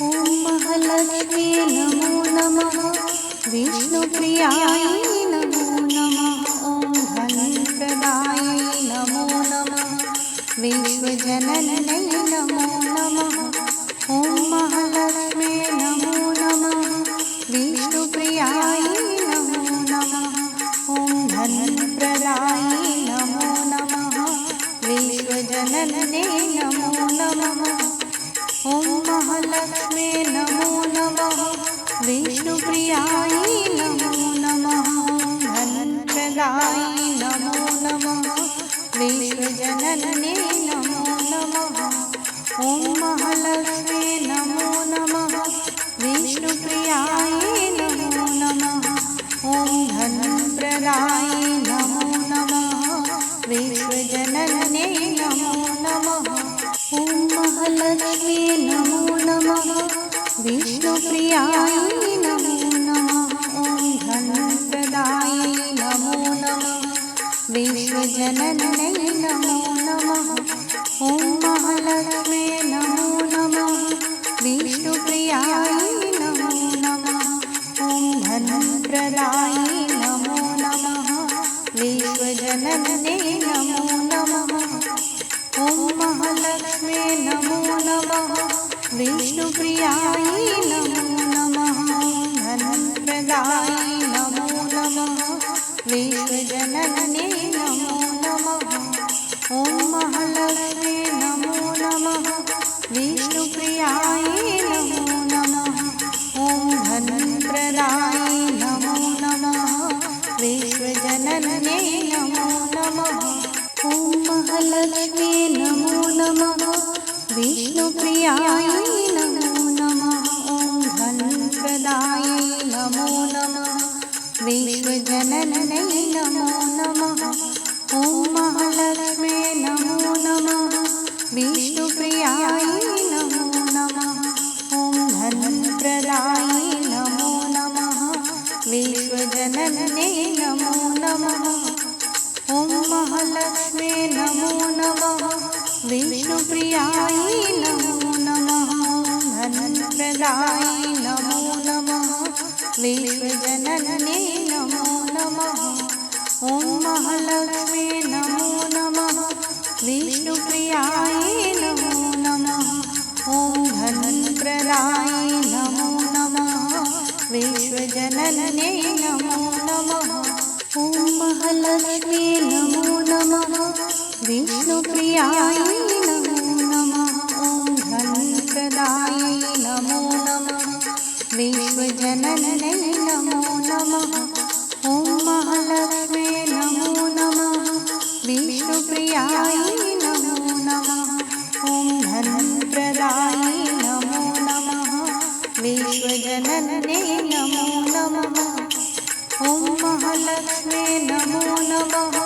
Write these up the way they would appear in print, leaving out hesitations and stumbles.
ॐ महालक्ष्मी नमो नमः। विष्णुप्रियायै नमो नमः। ॐ धनप्रदायै नमो नमः। विश्वजनन्यै नमो नमः। ॐ महालक्ष्मी नमो नमः। विष्णुप्रियायै नमो नमः। ॐ धनप्रदायै नमो नमः। विश्वजनन्यै नमो नमः। ॐ महालक्ष्मी नमो नमः। विष्णुप्रियायै नमो नमः। धनप्रदायै नमो नमः। विश्वजनन्यै नमो नमः। ॐ महालक्ष्मी नमो नमः। विष्णुप्रियायै नमो नमः। ॐ धनप्रदायै नमो नमः। विश्वजनन्यै नमो नमः। ॐ महालक्ष्मी नमो नमः। विष्णुप्रियायै नमो नमः। ॐ धनप्रदायै नमो नमः। विश्वजनन्यै नमो नमः। ॐ महालक्ष्मी नमो नमः। विष्णुप्रियायै नमो नमः। ॐ धनप्रदायै नमो नमः। विश्वजनन्यै नमो नमः। ॐ महालक्ष्मी नमो नमः। विष्णुप्रियायै नमो नमः। धनप्रदायै नमो नमः। विश्वजनन्यै नमो नमः। ॐ महालक्ष्मी नमो नमः। विष्णुप्रियायै नमो नमः। ॐ धनप्रदायै नमो नमः। विश्वजनन्यै नमो नमः। ॐ महालक्ष्मी नमो नमः। विष्णुप्रियायै नमो नमः। ॐ धनप्रदायै नमो नमः। विश्वजनन्यै नमो नमः। ॐ महालक्ष्मी नमो नमः। विष्णुप्रियायै नमो नमः। ॐ धनप्रदायै नमो नमः। विश्वजनन्यै नमो नमः। ॐ महालक्ष्मी नमो नमः। विष्णुप्रियायै नमो नमः। धनप्रदायै नमो नमः। विश्वजनन्यै नमो नमः। ॐ महालक्ष्मी नमो नमः। विष्णुप्रियायै नमो नमः। ॐ धनप्रदायै नमो नमः। विश्वजनन्यै नमो नमः। ॐ महालक्ष्मी नमो नमः। विष्णुप्रियायै नमो नमः। ॐ धनप्रदायै नमो नमः। विश्वजनन्यै नमो नमः। ॐ महालक्ष्मी नमो नमः। विष्णुप्रियायै नमो नमः। ॐ धनप्रदायै नमो नमः। विश्वजनन्यै नमो नमः। ॐ महालक्ष्मी नमो नमः।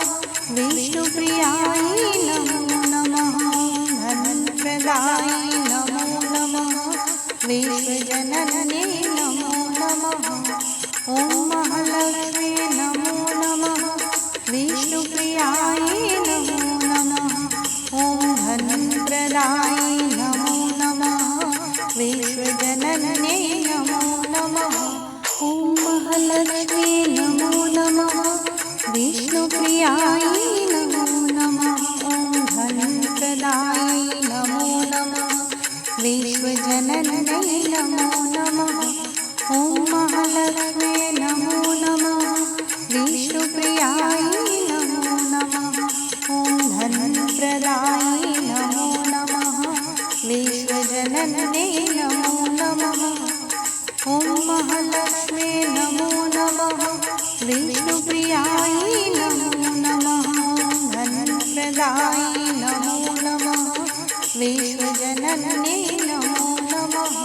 विष्णुप्रियायै नमो नमः। धनप्रदायै नमो नमः। विश्वजनन्यै नमो नमः। ॐ महालक्ष्मी नमो नमः। विष्णुप्रियायै नमो नमः। ॐ धनप्रदायै नमो नमः। विश्वजनन्यै नमो नमः। ॐ महालक्ष्मी नमो नमः। विष्णुप्रियायै नमो नमः। ॐ धनप्रदायै नमो नमः। विश्वजनन्यै नमो नमः। ॐ महालक्ष्मी नमो नमः। विष्णुप्रियायै नमो नमः। ॐ धनप्रदायै नमो नमः। विश्वजनन्यै नमो नमः। ॐ महालक्ष्मी नमो नमः। विष्णुप्रियायै नमो नमः। धनप्रदायै नमो नमः। विश्वजनन्यै नमो नमः।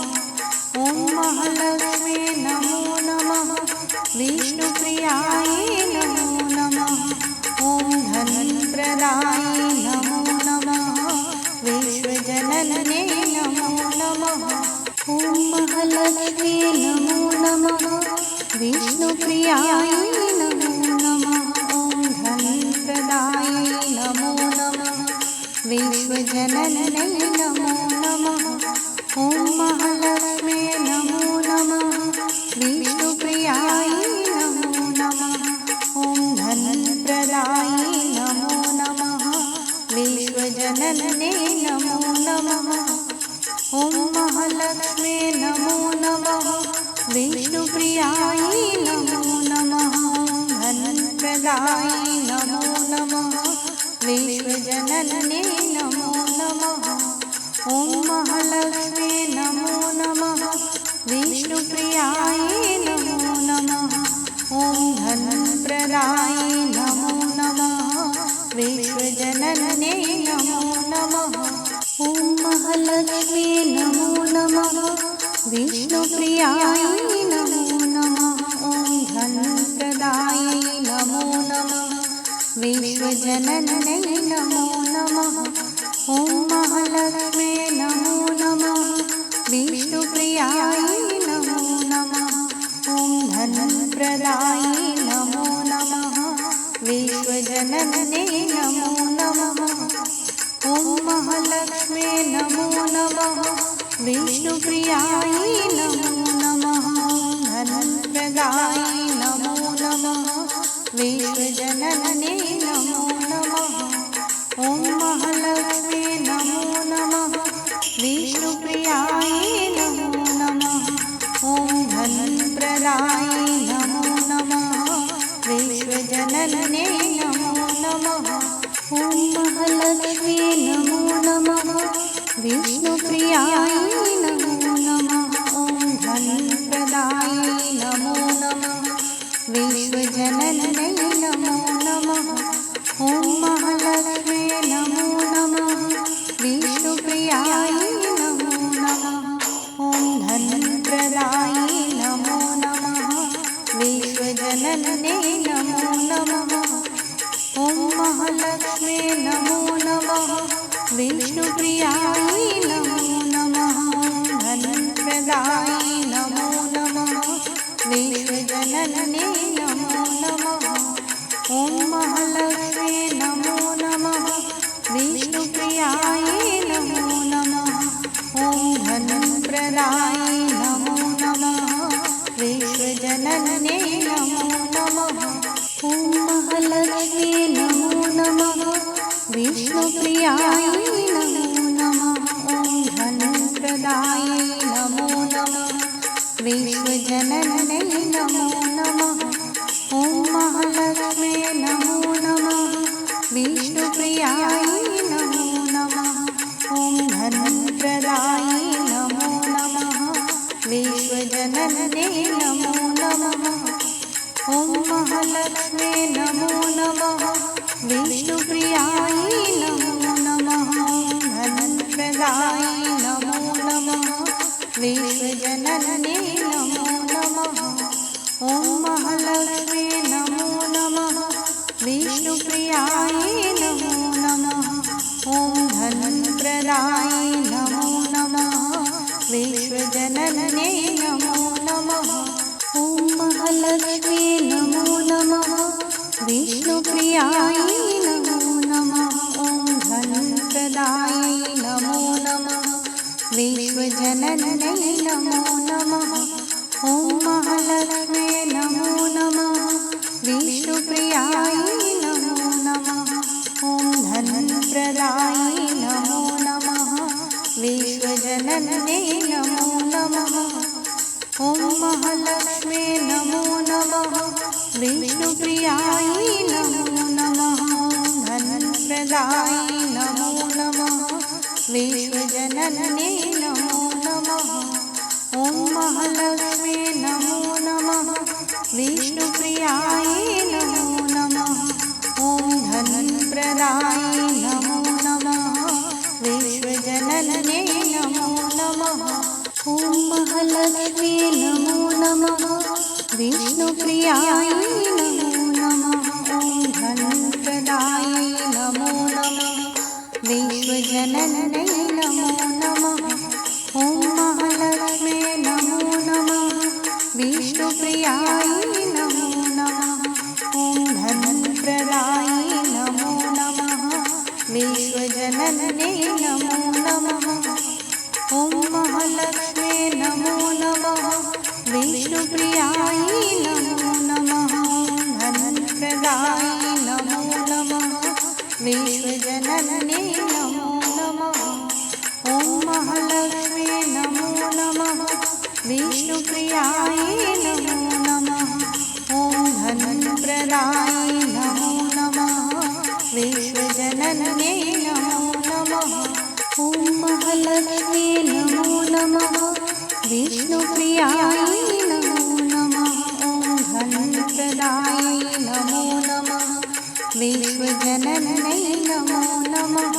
ॐ महालक्ष्मी नमो नमः। विष्णुप्रियायै नमो नमः। ॐ धनप्रदायै नमो नमः। विश्वजनन्यै नमो नमः। ॐ महालक्ष्मी नमो नमः। विष्णुप्रियायै नमो नमः। ॐ धनप्रदायै नमो नमः। विश्वजनन्यै नमो नमः। महालक्ष्मी नमो नमः विष्णुप्रियायै नमो नमः धनप्रदायै नमो नमः विश्वजनन्यै नमो नमः ॐ महालक्ष्मी नमो नमः विष्णुप्रियायै नमो नमः ॐ धनप्रदायै नमो नमः विश्वजनन्यै नमो नमः ॐ महालक्ष्मी नमो नमः विष्णुप्रियायै नमो नमः ॐ धनप्रदायै नमो नमः विश्वजनन्यै नमो नमः ॐ महालक्ष्मी नमो नमः विष्णुप्रियायै नमो नमः ॐ धनप्रदायै नमो नमः विश्वजनन्यै नमो नमः ॐ महालक्ष्मी नमो नमः विष्णुप्रियायै नमो नमः धनप्रदायै नमो नमः विश्वजनन्यै नमो नमः ॐ महालक्ष्मी नमो नमः विष्णुप्रियायै नमो नमः ॐ धनप्रदायै नमो नमः विश्वजनन्यै नमो नमः ॐ महालक्ष्मी नमो नमः विष्णुप्रियायै नमो नमः ॐ धनप्रदायै नमो नमः विश्वजनन्यै नमो नमः ॐ महालक्ष्मी नमो नमः विष्णुप्रियायै नमो नमः ॐ धनप्रदायै नमो नमः विश्वजनन्यै नमो नमः ॐ महालक्ष्मी नमो नमः विष्णुप्रियायै नमो नमः धनप्रदायै नमो नमः विश्वजनन्यै नमो नमः ॐ महालक्ष्मी नमो नमः विष्णुप्रियायै नमो नमः ॐ धनप्रदायै नमो नमः विश्वजनन्यै नमो नमः ॐ महालक्ष्मी नमो नमः विष्णुप्रियायै नमो नमः ॐ धनप्रदायै नमो नमः विश्वजनन्यै नमो नमः ॐ महालक्ष्मी नमो नमः विष्णुप्रियायै नमो नमः ॐ धनप्रदायै नमो नमः विश्वजनन्यै नमो नमः ॐ महालक्ष्मी नमो नमः विष्णुप्रियायै नमो नमः धनप्रदायै नमो नमः विश्वजनन्यै नमो नमः ॐ महालक्ष्मी नमो नमः विष्णुप्रियायै नमो नमः ॐ धनप्रदायै नमो नमः विश्वजनन्यै नमो नमः ॐ महालक्ष्मी नमो नमः विष्णुप्रियायै नमो नमः ॐ धनप्रदायै नमो नमः विश्वजनन्यै नमो नमः ॐ महालक्ष्मी नमो नमः विष्णुप्रियायै नमो नमः ॐ धनप्रदायै नमो नमः विश्वजनन्यै नमो नमः ॐ महालक्ष्मी नमो नमः विष्णुप्रियायै नमो नमः धनप्रदायै नमो नमः विश्वजनन्यै नमो नमः ॐ महालक्ष्मी नमो नमः विष्णुप्रियायै नमो नमः ॐ धनप्रदायै नमो नमः विश्वजनन्यै नमो नमः ॐ महालक्ष्मी नमो नमः विष्णुप्रियायै नमो नमः ॐ धनप्रदायै नमो नमः विश्वजनन्यै नमो नमः ॐ महालक्ष्मी नमो नमः विष्णुप्रियायै नमो नमः ॐ धनप्रदायै नमो नमः विश्वजनन्यै नमो नमः ॐ महालक्ष्मी नमो नमः विष्णुप्रियायै नमो नमः धनप्रदायै नमो नमः विश्वजनन्यै नमो नमः ॐ महालक्ष्मी नमो नमः विष्णुप्रियाय नमो नमः। ॐ धनप्रदाय नमो नमः। विश्वजनन्ये नमो नमः। ॐ महालक्ष्मी नमो नमः। विष्णुप्रियाय नमो नमः। ॐ धनप्रदाय नमो नमः। विश्वजनन्ये नमो नमः।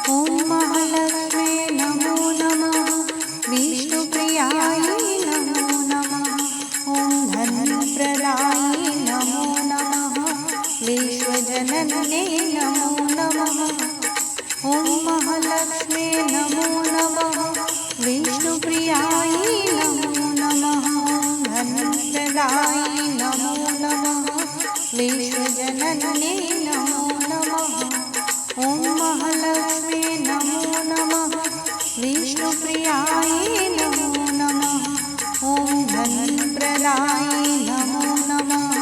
ॐ महालक्ष्मी नमो नमः। विष्णुप्रियाय नमो नमः। ॐ धनप्रदाय नमो नमः। विश्वजनन्ये नमो नमः। ॐ महालक्ष्मी नमो नमः। विष्णुप्रियाय नमो नमः। धनप्रदाय नमो नमः। विश्वजनन्ये नमो नमः। ॐ महालक्ष्मी नमो नमः। विष्णुप्रियाय नमो नमः। ॐ धनप्रदाय नमो नमः।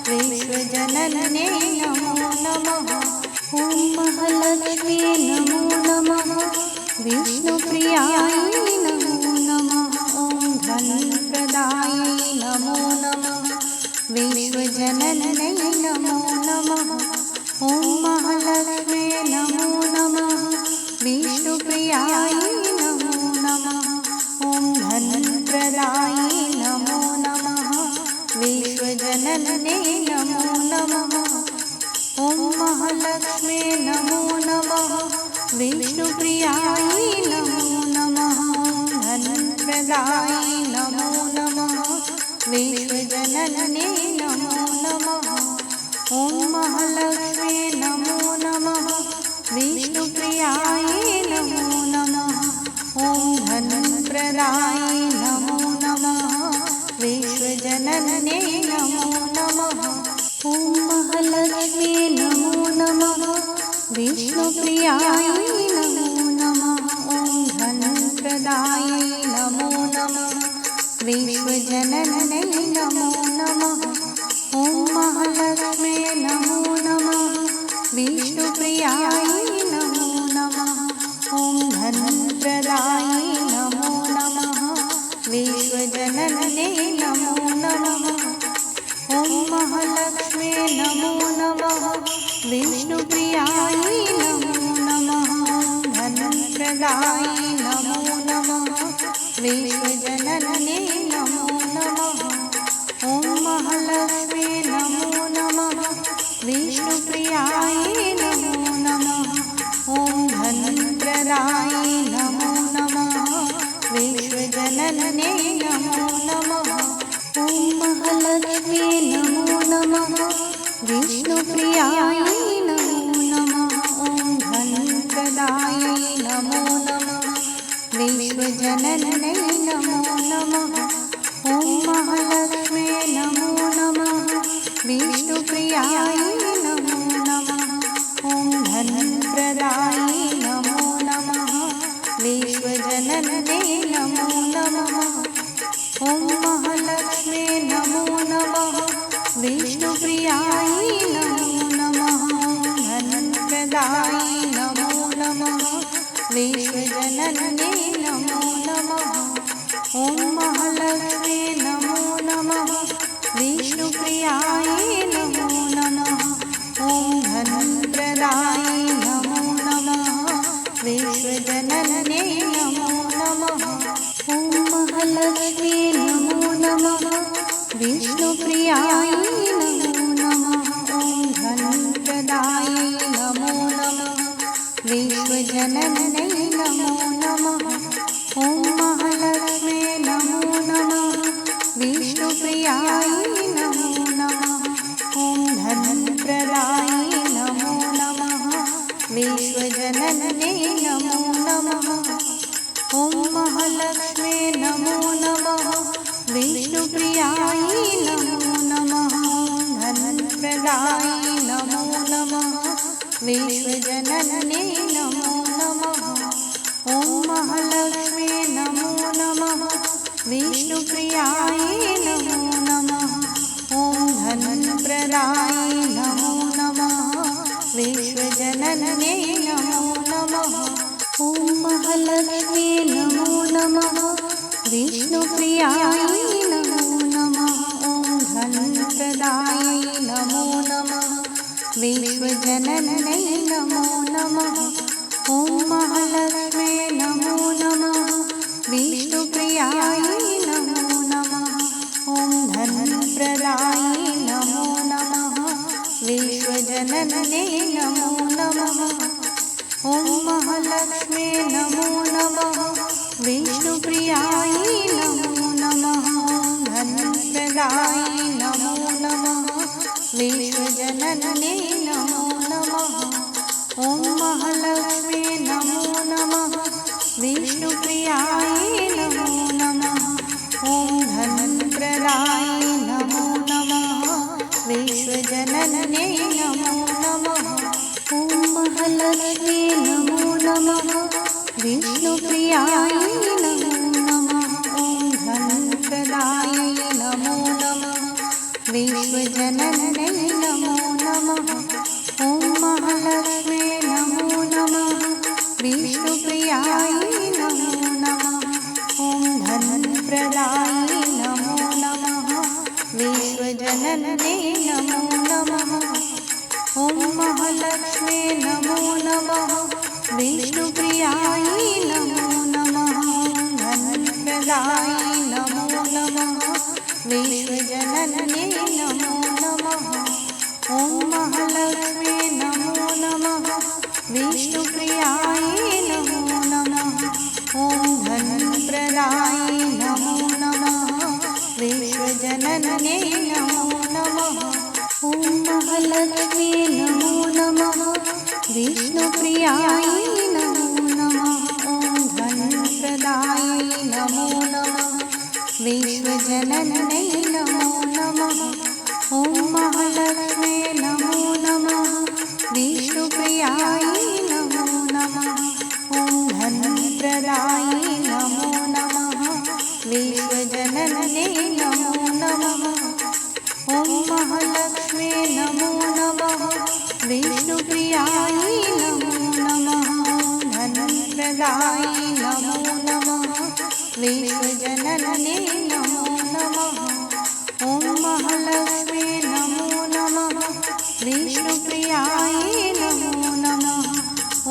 विश्वजनन्ये नमो नमः। ॐ महालक्ष्मी नमो नमः। विष्णुप्रियाय नमो नमः। ॐ धनप्रदाय नमो नमः। विश्वजनन्ये नमो नमः। ॐ महालक्ष्मी नमो नमः। विष्णुप्रियाय नमो नमः। ॐ धनप्रदाय नमो नमः। विश्वजनन्ये नमो नमः। ॐ महालक्ष्मी नमो नमः। विष्णुप्रियाय नमो नमः। धनप्रदाय नमो नमः। विश्वजनन्ये नमो नमः। ॐ महालक्ष्मी नमो नमः। विष्णुप्रियाय नमो नमः। ॐ धनप्रदाय नमो नमः। विश्वजनन्ये नमो नमः। ॐ महालक्ष्मी नमो नमः। विष्णुप्रियाय नमो नमः। ॐ धनप्रदाय नमो नमः। विश्वजनन्ये नमो नमः। ॐ महालक्ष्मी नमो नमः। विष्णुप्रियाय नमो नमः। ॐ धनप्रदाय नमो नमः। विश्वजनन्ये नमो नमः। ॐ महालक्ष्मी नमो नमः। विष्णुप्रियाय नमो नमः। धनप्रदाय नमो नमः। विश्वजनन्ये नमो नमः। ॐ महालक्ष्मी नमो नमः। विष्णुप्रियाय नमो नमः। ॐ धनप्रदाय नमो नमः। विश्वजनन्ये नमो नमः। ॐ महालक्ष्मी नमो नमः। विष्णुप्रियाय नमो नमः। ॐ धनप्रदाय नमो नमः। विश्वजनन्ये नमो नमः। ॐ महालक्ष्मी नमो नमः। विष्णुप्रियाय नमो नमः। ॐ धनप्रदाय नमो नमः। विश्वजनन्ये नमो नमः। ॐ महालक्ष्मी नमो नमः। विष्णुप्रियाय नमो नमः। धनप्रदाय नमो नमः। विश्वजनन्ये नमो नमः। ॐ महालक्ष्मी नमो नमः। विष्णुप्रियाय नमो नमः। ॐ धनप्रदाय नमो नमः। विश्वजनन्ये नमो नमः। ॐ महालक्ष्मी नमो नमः। विष्णुप्रियाय नमो नमः। ॐ धनप्रदाय नमो नमः। विश्वजनन्ये नमो नमः। ॐ महालक्ष्मी नमो नमः। विष्णुप्रियाय नमो नमः। ॐ धनप्रदाय नमो नमः। विश्वजनन्ये नमो नमः। ॐ महालक्ष्मी नमो नमः। विष्णुप्रियाय नमो नमः। धनप्रदाय नमो नमः। विश्वजनन्ये नमो नमः। ॐ महालक्ष्मी नमो नमः। विष्णुप्रियाय नमो नमः। ॐ धनप्रदाय नमो नमः। विश्वजनन्ये नमो नमः। ॐ महालक्ष्मी नमो नमः। विष्णुप्रियाय विश्वजनन्ये नमो नमः। ॐ महालक्ष्मी नमो नमः। विष्णुप्रियायै नमो नमः। धनप्रदायै नमो नमः। विश्वजनन्ये नमो नमः। ॐ महालक्ष्मी नमो नमः। विष्णुप्रियायै नमो नमः। ॐ धनप्रदायै नमो नमः। विश्वजनन्ये नमो नमः। ॐ महालक्ष्मी नमो नमः। विष्णुप्रियायै नमो नमः। ॐ धनप्रदायै नमो नमः। विश्वजनन्ये नमो नमः। ॐ महालक्ष्मी नमो नमः। विष्णुप्रियायै नमो नमः। ॐ धनप्रदायै नमो नमः। विश्वजनन्ये नमो नमः। ॐ महालक्ष्मी नमो नमः। विष्णुप्रियायै नमो नमः। धनप्रदायै नमो नमः। विश्वजनन्ये नमो नमः। ॐ महालक्ष्मी नमो नमः। विष्णुप्रियायै नमो नमः। ॐ धनप्रदायै नमो नमः। विश्वजनन्ये नमो नमः। ॐ महालक्ष्मी नमो नमः। विष्णुप्रियायै नमो नमः। ॐ धनप्रदायै नमो नमः। विश्वजनन्ये नमो नमः। ॐ महालक्ष्मी नमो नमः। विष्णुप्रियायै नमो नमः। ॐ धनप्रदायै नमो नमः। विश्वजनन्ये नमो नमः। ॐ महालक्ष्मी नमो नमः। विष्णुप्रियायै नमो नमः। धनप्रदायै नमो नमः। विश्वजनन्ये नमो नमः। ॐ महालक्ष्मी नमो नमः। विष्णुप्रियायै नमो नमः।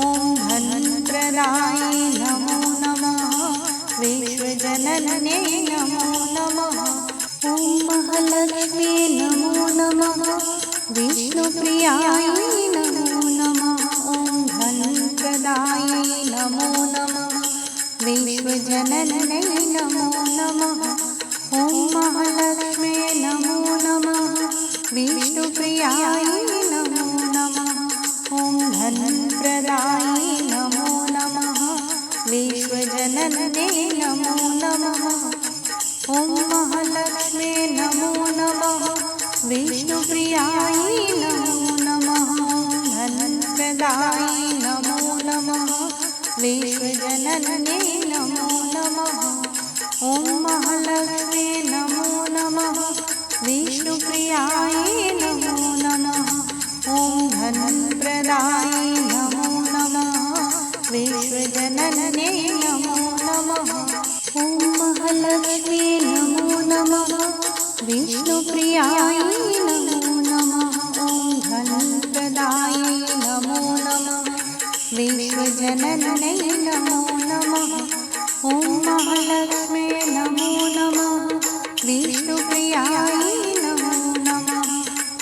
ॐ धनप्रदायै नमो नमः। विश्वजनन्ये नमो नमः। ॐ महालक्ष्मी नमो नमः। विष्णुप्रियायै नमो नमः। ॐ धनप्रदायै नमो नमः। विश्वजनन्ये नमो नमः। ॐ महालक्ष्मी नमो नमः। विष्णुप्रियायै नमो नमः। ॐ धनप्रदायै नमो नमः। विश्वजनन्ये नमो नमः। ॐ महालक्ष्मी नमो नमः। विष्णुप्रियायै नमो नमः। धनप्रदायै नमो नमः। विश्वजनन्ये नमो नमः। ॐ महालक्ष्मी नमो नमः। विष्णुप्रियायै नमो नमः। ॐ धनप्रदायै नमो नमः। विश्वजनन्ये नमो नमः। ॐ महालक्ष्मी नमो नमः। विष्णुप्रियायै नमो नमः। ॐ धनप्रदायै नमो नमः। विश्वजनन्ये नमो नमः। ॐ महालक्ष्मी नमो नमः। विष्णुप्रियायै नमो नमः।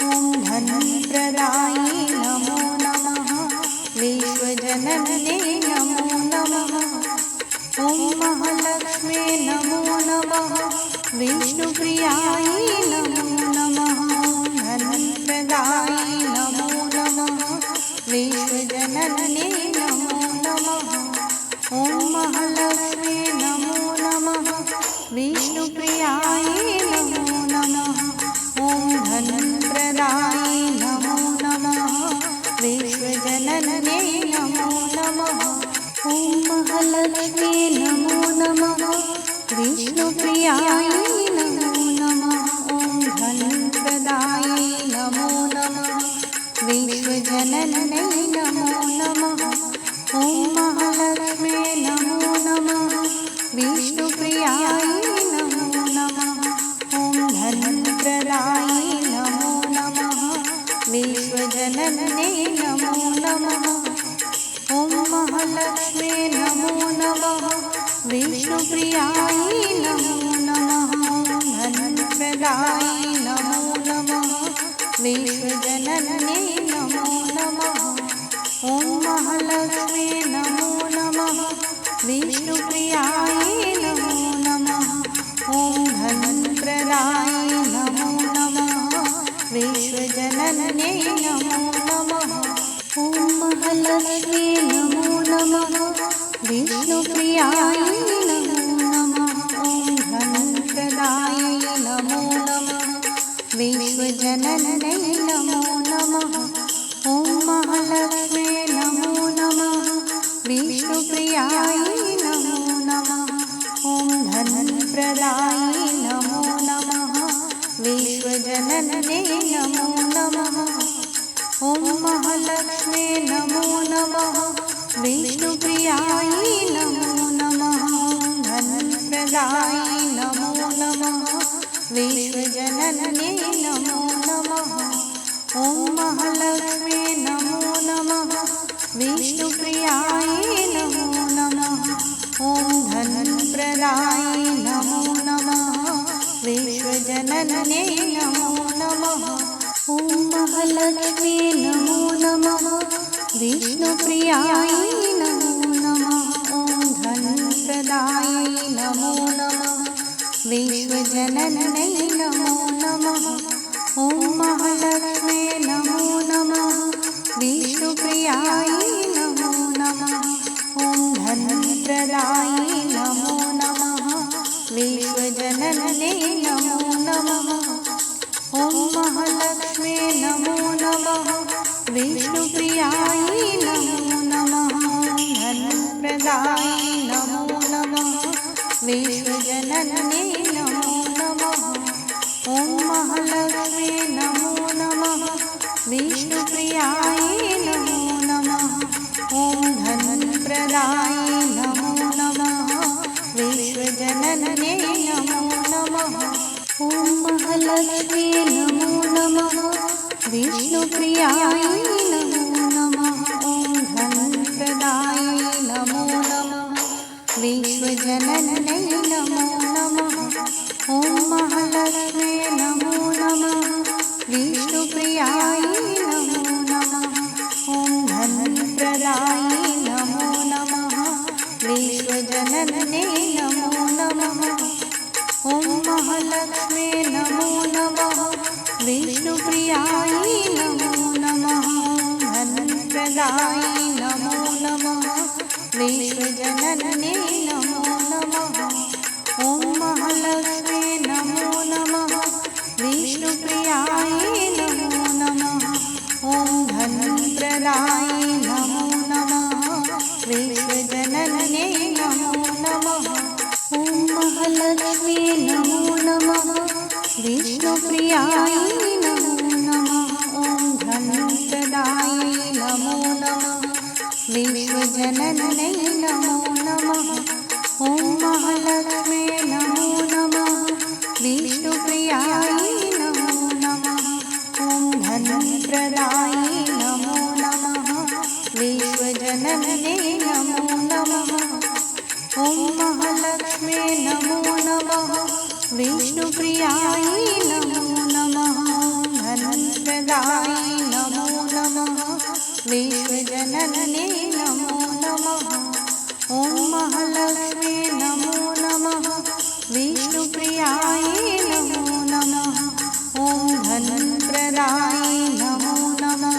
ॐ धनप्रदायै नमो नमः। विश्वजनन्ये नमो नमः। ॐ महालक्ष्मी नमो नमः। विष्णुप्रियायै नमो नमः। धनप्रदायै नमो नमः। विश्वजनन्ये नमो नमः। ॐ महालक्ष्मी नमो नमः। विष्णुप्रियायै नमो नमः। ॐ धनप्रदायै नमो नमः। विश्वजनन्ये नमो नमः। ॐ महालक्ष्मी नमो नमः। विष्णुप्रियायै नमो नमः। ॐ धनप्रदायै नमो नमः। विश्वजनन्ये नमो नमः। ॐ महालक्ष्मी नमो नमः। विष्णुप्रियायै नमो नमः। ॐ धनप्रदायै नमो नमः। विश्वजनन्ये नमो नमः। ॐ महालक्ष्मी नमो नमः। विष्णुप्रियायै नमो नमः। धनप्रदायै नमो नमः। विश्वजनन्ये नमो ॐ महालक्ष्मी नमो नमः विष्णुप्रियाय नमो नमः ॐ धनप्रदाय नमो नमः विश्वजनन्ये नमो नमः ॐ महालक्ष्मी नमो नमः विष्णुप्रियाय नमो नमः ॐ धनप्रदाय नमो नमः विश्वजनन्ये नमो नमः ॐ महालक्ष्मी नमो नमः विष्णुप्रियाय नमो नमः ॐ धनप्रदाय नमो नमः विश्वजनन्ये नमो नमः ॐ महालक्ष्मी नमो नमः विष्णुप्रियाय नमो नमः धनप्रदाय नमो नमः विश्वजनन्ये नमो नमः ॐ महालक्ष्मी नमो नमः विष्णुप्रियाय नमो नमः ॐ धनप्रदाय नमो नमः विश्वजनन्ये नमो नमः ॐ महालक्ष्मी नमो नमः विष्णुप्रियाय नमो नमः ॐ धनप्रदाय नमो नमः विश्वजनन्ये नमो नमः ॐ महालक्ष्मी नमो नमः विष्णुप्रियाय नमो नमः ॐ धनप्रदाय नमो नमः विश्वजनन्ये नमो नमः ॐ महालक्ष्मी नमो नमः विष्णुप्रियाय नमो नमः धनप्रदाय नमो नमः विश्वजनन्ये नमो नमः ॐ महालक्ष्मी नमो नमः विष्णुप्रियाय नमो नमः ॐ धनप्रदाय नमो नमः विश्वजनन्ये नमो नमः ॐ महालक्ष्मी नमो नमः विष्णुप्रियाय नमो नमः ॐ धनप्रदाय नमो नमः विश्वजनन्ये नमो नमः ॐ महालक्ष्मी नमो नमः विष्णुप्रियाय नमो नमः ॐ धनप्रदाय नमो नमः विश्वजनन्ये नमो नमः ॐ महालक्ष्मी नमो नमः विष्णुप्रियाय नमो नमः धनप्रदाय नमो नमः विश्वजनन्ये नमो नमः ॐ महालक्ष्मी नमो नमः विष्णुप्रियाय नमो नमः ॐ धनप्रदाय नमो नमः विश्वजनन्ये नमो नमः ॐ महालक्ष्मी नमो नमः विष्णुप्रियाय नमो नमः ॐ धनप्रदाय नमो नमः विश्वजनन्ये नमो नमः ॐ महालक्ष्मी नमो नमः विष्णुप्रियाय नमो नमः ॐ धनप्रदाय नमो नमः विश्वजनन्ये नमो नमः ॐ महालक्ष्मी नमो नमः विष्णुप्रियाय नमो नमः धनप्रदाय नमो नमः विश्वजनन्ये नमो नमः ॐ महालक्ष्मी नमो नमः विष्णुप्रियाय नमो नमः ॐ धनप्रदाय नमो नमः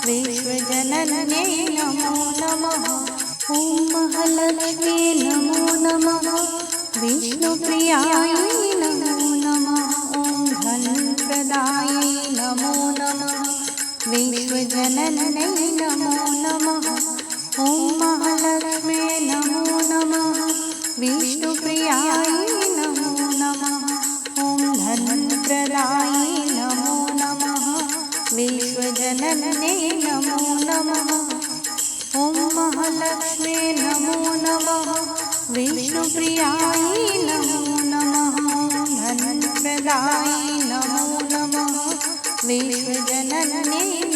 विश्वजनन्ये नमो नमः ॐ महालक्ष्मी नमो नमः विष्णुप्रियाय नमो नमः ॐ धनप्रदाय नमो नमः विश्वजनन्ये नमो नमः ॐ महालक्ष्मी नमो नमः विष्णुप्रियाय नमो नमः ॐ धनप्रदाय नमो नमः विश्वजनन्ये नमो नमः ॐ महालक्ष्मी नमो नमः विष्णुप्रियाय नमो नमः धनप्रदाय नमो नमः विश्वजनन्ये